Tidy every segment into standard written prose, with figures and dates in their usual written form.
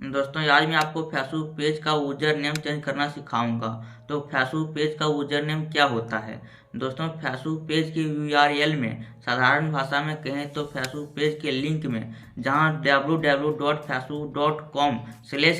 दोस्तों आज मैं आपको फेसबुक पेज का यूजर नेम चेंज करना सिखाऊंगा। तो फेसबुक पेज का यूजर नेम क्या होता है? दोस्तों फेसबुक पेज की यूआरएल में साधारण भाषा में कहें तो फेसबुक पेज के लिंक में जहां www.facebook.com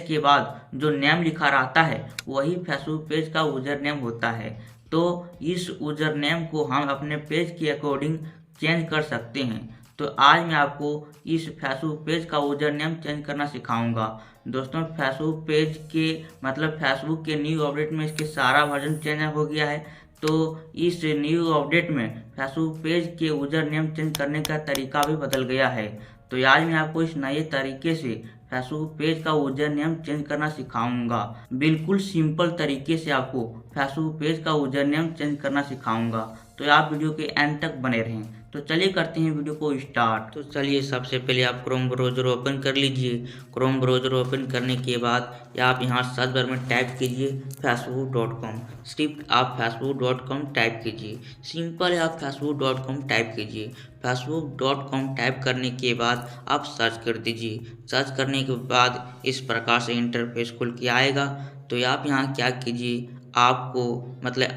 के बाद जो नेम लिखा रहता है वही फेसबुक पेज का यूजर नेम होता है। तो इस यूजर नेम को हम अपने पेज के अकॉर्डिंग चेंज कर सकते हैं। तो आज मैं आपको इस फेसबुक पेज का यूजर नेम चेंज करना सिखाऊंगा। दोस्तों फेसबुक पेज के फेसबुक के न्यू अपडेट में इसके सारा वर्जन चेंज हो गया है। तो इस न्यू अपडेट में फेसबुक पेज के यूजर नेम चेंज करने का तरीका भी बदल गया है। तो आज मैं आपको इस नए तरीके से फेसबुक पेज का यूजर नेम चेंज करना सिखाऊंगा। बिल्कुल सिंपल तरीके से आपको फेसबुक पेज का यूजर नेम चेंज करना सिखाऊंगा। तो आप वीडियो के एंड तक बने रहें। तो चलिए करते हैं वीडियो को स्टार्ट। तो चलिए सबसे पहले आप क्रोम ब्राउज़र ओपन कर लीजिए। क्रोम ब्राउज़र ओपन करने के बाद आप यहाँ सर्च बार में टाइप कीजिए facebook.com। सिर्फ आप facebook.com टाइप कीजिए। सिंपल है, आप facebook.com टाइप कीजिए। facebook.com टाइप करने के बाद आप सर्च कर दीजिए। सर्च करने के बाद इस प्रकार से इंटरफेस खुल के आएगा। तो आप यहाँ क्या कीजिए, आपको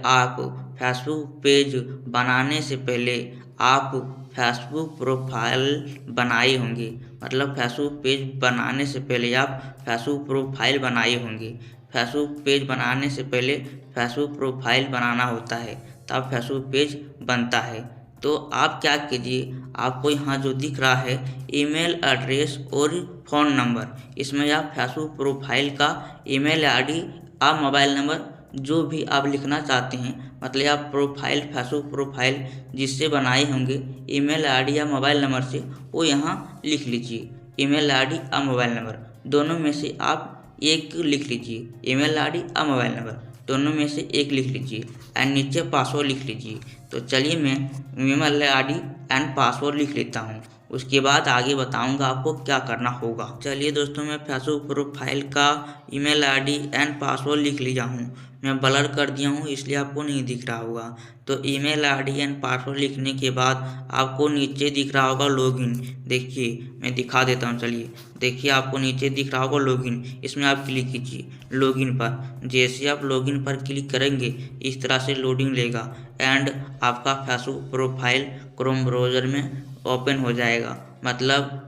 आप फेसबुक पेज बनाने से पहले आप फेसबुक प्रोफाइल बनाए होंगे। फेसबुक पेज बनाने से पहले आप फेसबुक प्रोफाइल बनाए होंगे। फेसबुक पेज बनाने से पहले फेसबुक प्रोफाइल बनाना होता है, तब फेसबुक पेज बनता है। तो आप क्या कीजिए, आपको यहाँ जो दिख रहा है ईमेल एड्रेस और फ़ोन नंबर, इसमें आप फेसबुक प्रोफाइल का ईमेल आईडी आप मोबाइल नंबर जो भी आप लिखना चाहते हैं, आप प्रोफाइल फेसबुक प्रोफाइल जिससे बनाए होंगे ईमेल आईडी या मोबाइल नंबर से वो यहाँ लिख लीजिए। ईमेल आईडी और मोबाइल नंबर दोनों में से आप एक लिख लीजिए। ईमेल आईडी और मोबाइल नंबर दोनों में से एक लिख लीजिए एंड नीचे पासवर्ड लिख लीजिए। तो चलिए मैं ईमेल आईडी एंड पासवर्ड लिख लेता हूँ, उसके बाद आगे बताऊंगा आपको क्या करना होगा। चलिए दोस्तों मैं फेसबुक प्रोफाइल का ईमेल आईडी एंड पासवर्ड लिख लिया हूँ। मैं ब्लर कर दिया हूँ इसलिए आपको नहीं दिख रहा होगा। तो ईमेल आईडी एंड पासवर्ड लिखने के बाद आपको नीचे दिख रहा होगा लॉगिन। देखिए मैं दिखा देता हूँ, चलिए देखिए आपको नीचे दिख रहा होगा लॉगिन, इसमें आप क्लिक कीजिए लॉगिन पर। जैसे आप लॉगिन पर क्लिक करेंगे इस तरह से लोडिंग लेगा एंड आपका फेसबुक प्रोफाइल क्रोम ब्राउज़र में ओपन हो जाएगा।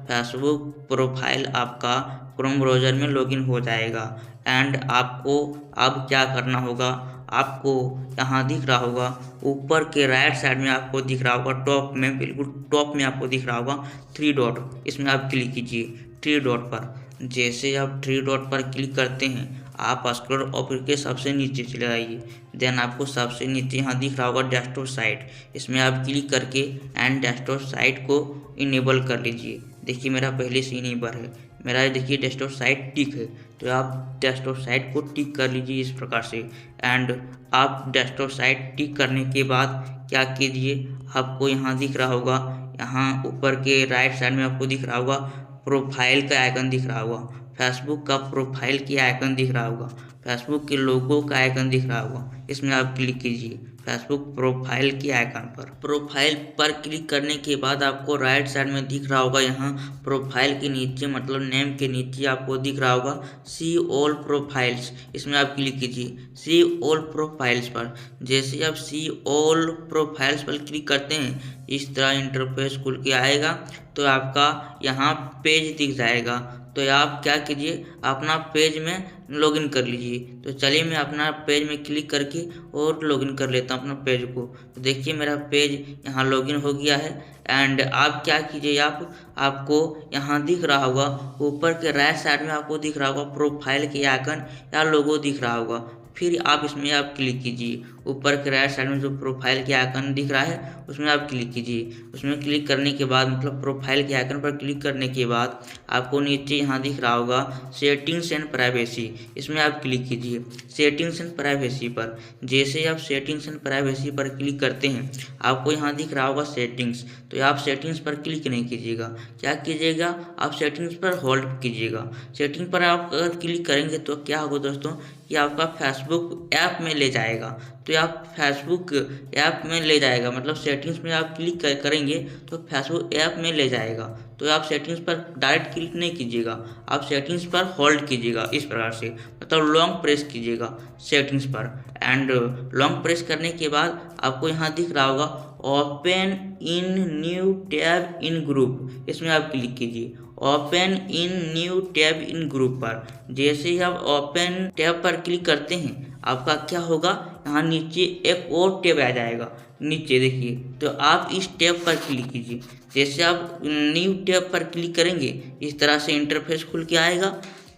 फेसबुक प्रोफाइल आपका क्रोम ब्राउज़र में लॉगिन हो जाएगा एंड आपको अब क्या करना होगा, आपको यहाँ दिख रहा होगा ऊपर के राइट साइड में आपको दिख रहा होगा टॉप में, बिल्कुल टॉप में आपको दिख रहा होगा 3 डॉट, इसमें आप क्लिक कीजिए 3 डॉट पर। जैसे आप 3 डॉट पर क्लिक करते हैं आप स्क्रॉल ऊपर के सबसे नीचे चले आइए। देन आपको सबसे नीचे यहाँ दिख रहा होगा डेस्कटॉप साइट, इसमें आप क्लिक करके एंड डेस्कटॉप साइट को इनेबल कर लीजिए। देखिए मेरा पहले से इनेबल है, मेरा देखिए डेस्कटॉप साइट टिक है। तो आप डेस्कटॉप साइट को टिक कर लीजिए इस प्रकार से एंड आप डेस्कटॉप साइट टिक करने के बाद क्या कीजिए, आपको यहाँ दिख रहा होगा, यहाँ ऊपर के राइट साइड में आपको दिख रहा होगा प्रोफाइल का आइकन दिख रहा होगा, फेसबुक का प्रोफाइल की आइकन दिख रहा होगा, फेसबुक के लोगो का आइकन दिख रहा होगा, इसमें आप क्लिक कीजिए फेसबुक प्रोफाइल की आइकन पर। प्रोफाइल पर क्लिक करने के बाद आपको राइट साइड में दिख रहा होगा यहाँ प्रोफाइल के नीचे नेम के नीचे आपको दिख रहा होगा सी ऑल प्रोफाइल्स, इसमें आप क्लिक कीजिए सी ऑल प्रोफाइल्स पर। जैसे आप सी ऑल प्रोफाइल्स पर क्लिक करते हैं इस तरह इंटरफेस खुल के आएगा। तो आपका यहाँ पेज दिख जाएगा। तो आप क्या कीजिए, अपना पेज में लॉगिन कर लीजिए। तो चलिए मैं अपना पेज में क्लिक करके और लॉगिन कर लेता हूँ अपना पेज को। तो देखिए मेरा पेज यहाँ लॉगिन हो गया है एंड आप क्या कीजिए, आपको यहाँ दिख रहा होगा ऊपर के राइट साइड में आपको दिख रहा होगा प्रोफाइल के आइकन या लोगो दिख रहा होगा। फिर आप इसमें आप क्लिक कीजिए, ऊपर के राइट साइड में जो प्रोफाइल के आइकन दिख रहा है उसमें आप क्लिक कीजिए। उसमें क्लिक करने के बाद प्रोफाइल के आइकन पर क्लिक करने के बाद आपको नीचे यहाँ दिख रहा होगा सेटिंग्स एंड प्राइवेसी, इसमें आप क्लिक कीजिए सेटिंग्स एंड प्राइवेसी पर। जैसे आप सेटिंग्स एंड प्राइवेसी पर क्लिक करते हैं आपको यहाँ दिख रहा होगा सेटिंग्स। तो आप सेटिंग्स पर क्लिक नहीं कीजिएगा, क्या कीजिएगा, आप सेटिंग्स पर होल्ड कीजिएगा। सेटिंग पर आप अगर क्लिक करेंगे तो क्या होगा दोस्तों, कि आपका फेसबुक ऐप में ले जाएगा। तो आप फेसबुक ऐप में ले जाएगा, मतलब सेटिंग्स में आप क्लिक करेंगे तो फेसबुक ऐप में ले जाएगा। तो आप सेटिंग्स पर डायरेक्ट क्लिक नहीं कीजिएगा, आप सेटिंग्स पर होल्ड कीजिएगा इस प्रकार से, मतलब लॉन्ग प्रेस कीजिएगा सेटिंग्स पर। एंड लॉन्ग प्रेस करने के बाद आपको यहाँ दिख रहा होगा open in new tab in group, इसमें आप क्लिक कीजिए open in new tab in group पर। जैसे ही आप ओपन टैब पर क्लिक करते हैं आपका क्या होगा, यहाँ नीचे एक और टैब आ जाएगा नीचे देखिए, तो आप इस टैब पर क्लिक कीजिए। जैसे आप न्यू टैब पर क्लिक करेंगे इस तरह से इंटरफेस खुल के आएगा।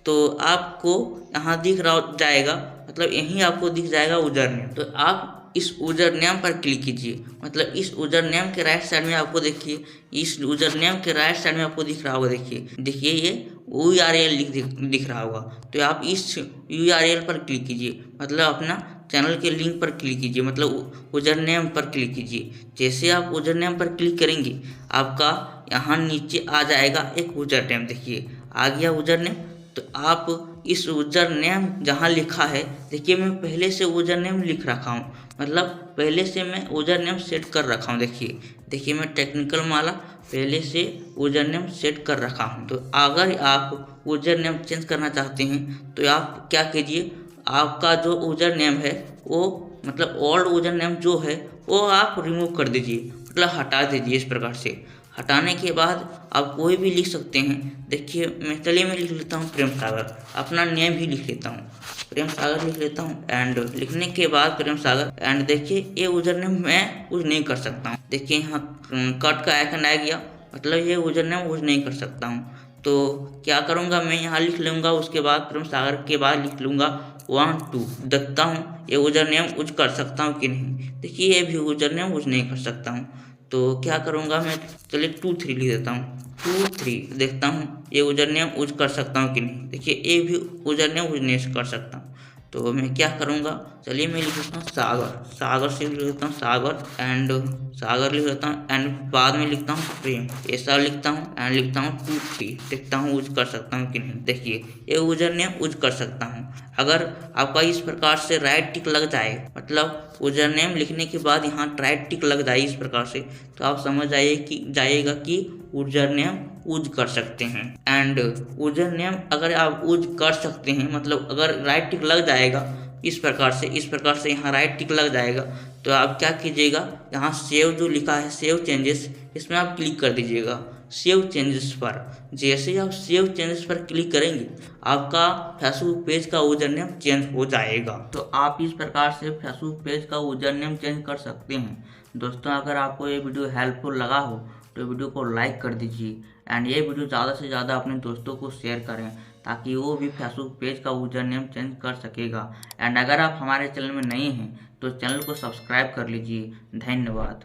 तो आपको यहाँ दिख रहा जाएगा, मतलब यहीं आपको दिख जाएगा यूजर नेम। तो आप इस यूजर नेम पर क्लिक कीजिए, मतलब इस यूजर नेम के राइट साइड में आपको देखिए, इस यूजर नेम के राइट साइड में आपको दिख रहा होगा, देखिए ये URL दिख रहा होगा। तो आप इस URL पर क्लिक कीजिए, मतलब अपना चैनल के लिंक पर क्लिक कीजिए, मतलब यूजर नेम पर क्लिक कीजिए। जैसे आप यूजर नेम पर क्लिक करेंगे आपका यहाँ नीचे आ जाएगा एक यूजर नेम, देखिए आ गया यूजर नेम। तो आप इस यूजर नेम जहाँ लिखा है, देखिए मैं पहले से यूजर नेम लिख रखा हूँ, मतलब पहले से मैं यूजर नेम सेट कर रखा हूँ। देखिए मैं टेक्निकल माला पहले से यूजर नेम सेट कर रखा हूँ। तो अगर आप यूजर नेम चेंज करना चाहते हैं तो आप क्या कीजिए, आपका जो यूजर नेम है वो, मतलब ओल्ड यूजर नेम जो है वो आप रिमूव कर दीजिए, मतलब हटा दीजिए इस प्रकार से। हटाने के बाद आप कोई भी लिख सकते हैं। देखिए मैं चलिए मैं लिख लेता हूँ प्रेम सागर, अपना नेम ही लिख लेता हूँ, प्रेम सागर लिख लेता हूँ। एंड लिखने के बाद प्रेम सागर, एंड देखिए ये यूजर नेम मैं यूज नहीं कर सकता हूँ। देखिए यहाँ कट का आइकन आ गया, मतलब ये यूजर नेम यूज नहीं कर सकता हूँ। तो क्या करूँगा, मैं यहाँ लिख लूँगा, उसके बाद प्रेम सागर के बाद लिख लूँगा 1 2। देखता हूँ ये यूजर नेम यूज कर सकता हूँ कि नहीं। देखिए ये भी यूजर नेम यूज नहीं कर सकता हूँ। तो क्या करूँगा मैं, चलिए 2 3 लिख देता हूँ, 2 3। देखता हूँ ये यूजर नेम यूज कर सकता हूँ कि नहीं। देखिए ये भी यूजर नेम यूज नहीं कर सकता हूँ। तो मैं क्या करूँगा, चलिए मैं लिख लेता हूँ सागर, सागर से लिख लेता हूँ सागर, एंड सागर लिख लेता हूँ, एंड बाद में लिखता हूँ प्रेम, ऐसा लिखता हूँ, एंड लिखता हूँ 2 3। देखता हूँ यूज कर सकता हूँ कि नहीं। देखिए ये यूजर नेम यूज कर सकता हूँ। अगर आपका इस प्रकार से राइट टिक लग जाए, मतलब यूजर नेम लिखने के बाद यहाँ राइट टिक लग जाए इस प्रकार से, तो आप समझ जाइएगा कि यूजर नेम यूज कर सकते हैं। एंड यूजर नेम अगर आप यूज कर सकते हैं, मतलब अगर राइट टिक लग जाएगा इस प्रकार से यहाँ राइट टिक लग जाएगा, तो आप क्या कीजिएगा, यहाँ सेव जो लिखा है सेव चेंजेस, इसमें आप क्लिक कर दीजिएगा सेव चेंजेस पर। जैसे ही आप सेव चेंजेस पर क्लिक करेंगे आपका फेसबुक पेज का यूजर नेम चेंज हो जाएगा। तो आप इस प्रकार से फेसबुक पेज का यूजर नेम चेंज कर सकते हैं। दोस्तों अगर आपको ये वीडियो हेल्पफुल लगा हो तो वीडियो को लाइक कर दीजिए, एंड ये वीडियो ज़्यादा से ज़्यादा अपने दोस्तों को शेयर करें ताकि वो भी फेसबुक पेज का यूजर नेम चेंज कर सकेगा। एंड अगर आप हमारे चैनल में नए हैं तो चैनल को सब्सक्राइब कर लीजिए। धन्यवाद।